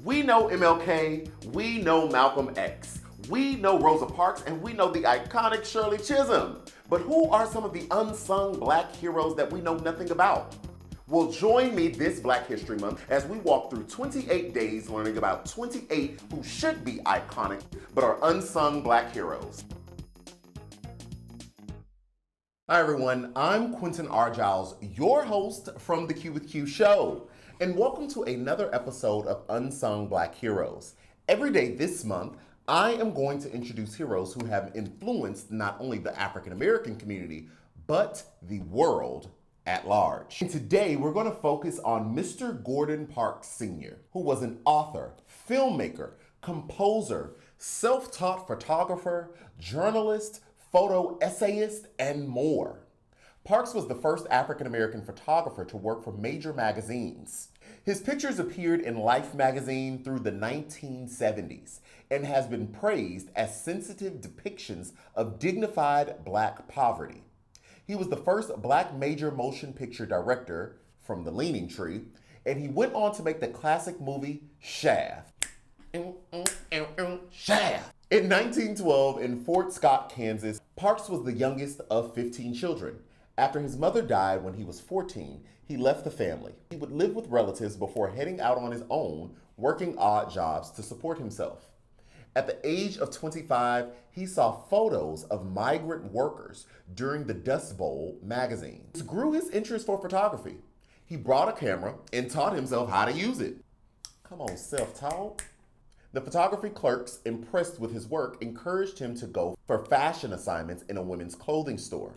We know MLK, we know Malcolm X, we know Rosa Parks, and we know the iconic Shirley Chisholm. But who are some of the unsung Black heroes that we know nothing about? Well, join me this Black History Month as we walk through 28 days learning about 28 who should be iconic but are unsung Black heroes. Hi everyone, I'm QuentinRJiles, your host from the Q with Q show, and welcome to another episode of Unsung Black Heroes. Every day this month, I am going to introduce heroes who have influenced not only the African American community, but the world at large. And today, we're going to focus on Mr. Gordon Parks Sr., who was an author, filmmaker, composer, self-taught photographer, journalist, photo essayist, and more. Parks was the first African-American photographer to work for major magazines. His pictures appeared in Life magazine through the 1970s and has been praised as sensitive depictions of dignified Black poverty. He was the first Black major motion picture director from The Leaning Tree, and he went on to make the classic movie Shaft. Shaft! In 1912, in Fort Scott, Kansas, Parks was the youngest of 15 children. After his mother died when he was 14, he left the family. He would live with relatives before heading out on his own, working odd jobs to support himself. At the age of 25, he saw photos of migrant workers during the Dust Bowl magazine. This grew his interest for photography. He brought a camera and taught himself how to use it. Come on, self-taught. The photography clerks, impressed with his work, encouraged him to go for fashion assignments in a women's clothing store.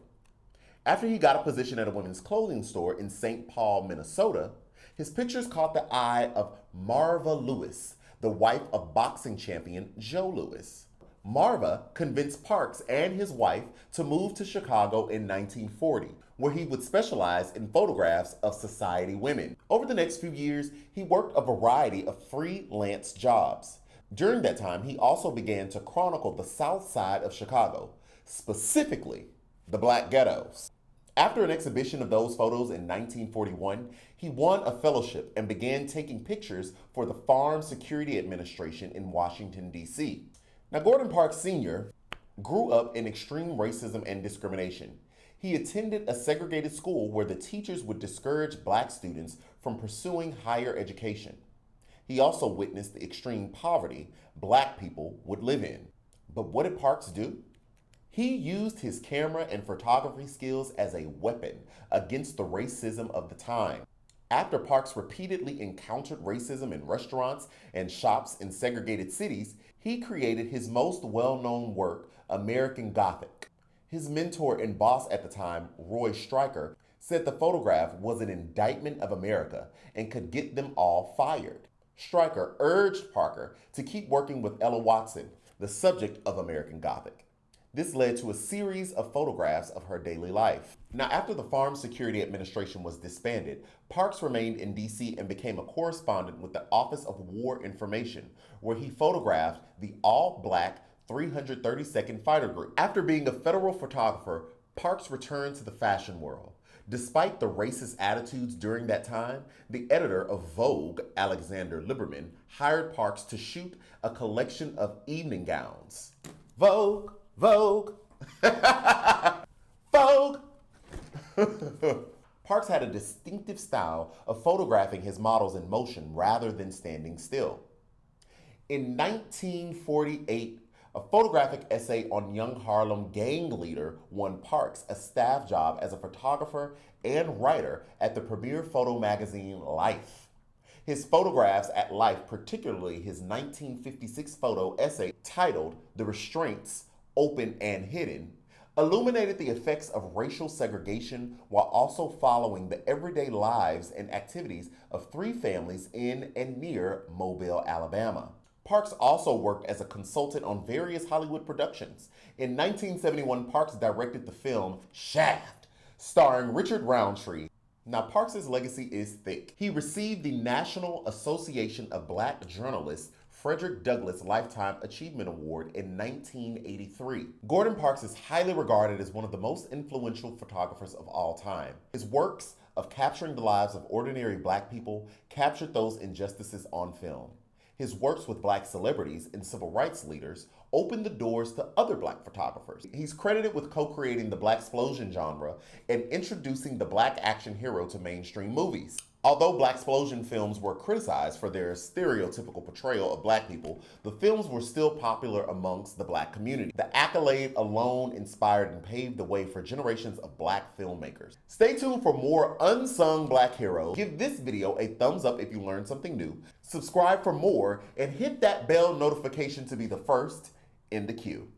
After he got a position at a women's clothing store in St. Paul, Minnesota, his pictures caught the eye of Marva Lewis, the wife of boxing champion Joe Louis. Marva convinced Parks and his wife to move to Chicago in 1940, where he would specialize in photographs of society women. Over the next few years, he worked a variety of freelance jobs. During that time, he also began to chronicle the South Side of Chicago, specifically the Black ghettos. After an exhibition of those photos in 1941, he won a fellowship and began taking pictures for the Farm Security Administration in Washington, D.C. Now, Gordon Parks Sr. grew up in extreme racism and discrimination. He attended a segregated school where the teachers would discourage Black students from pursuing higher education. He also witnessed the extreme poverty Black people would live in. But what did Parks do? He used his camera and photography skills as a weapon against the racism of the time. After Parks repeatedly encountered racism in restaurants and shops in segregated cities, he created his most well-known work, American Gothic. His mentor and boss at the time, Roy Stryker, said the photograph was an indictment of America and could get them all fired. Stryker urged Parker to keep working with Ella Watson, the subject of American Gothic. This led to a series of photographs of her daily life. Now, after the Farm Security Administration was disbanded, Parks remained in D.C. and became a correspondent with the Office of War Information, where he photographed the all-Black 332nd Fighter Group. After being a federal photographer, Parks returned to the fashion world. Despite the racist attitudes during that time, the editor of Vogue, Alexander Liberman, hired Parks to shoot a collection of evening gowns. Vogue! Vogue! Vogue! Parks had a distinctive style of photographing his models in motion rather than standing still. In 1948, a photographic essay on young Harlem gang leader won Parks a staff job as a photographer and writer at the premier photo magazine Life. His photographs at Life, particularly his 1956 photo essay titled The Restraints, Open and Hidden, illuminated the effects of racial segregation while also following the everyday lives and activities of three families in and near Mobile, Alabama. Parks also worked as a consultant on various Hollywood productions. In 1971, Parks directed the film Shaft, starring Richard Roundtree. Now, Parks' legacy is thick. He received the National Association of Black Journalists Frederick Douglass Lifetime Achievement Award in 1983. Gordon Parks is highly regarded as one of the most influential photographers of all time. His works of capturing the lives of ordinary Black people captured those injustices on film. His works with Black celebrities and civil rights leaders opened the doors to other Black photographers. He's credited with co-creating the Blaxplosion genre and introducing the Black action hero to mainstream movies. Although Blaxplosion films were criticized for their stereotypical portrayal of Black people, the films were still popular amongst the Black community. The accolade alone inspired and paved the way for generations of Black filmmakers. Stay tuned for more unsung Black heroes. Give this video a thumbs up if you learned something new, subscribe for more, and hit that bell notification to be the first in the queue.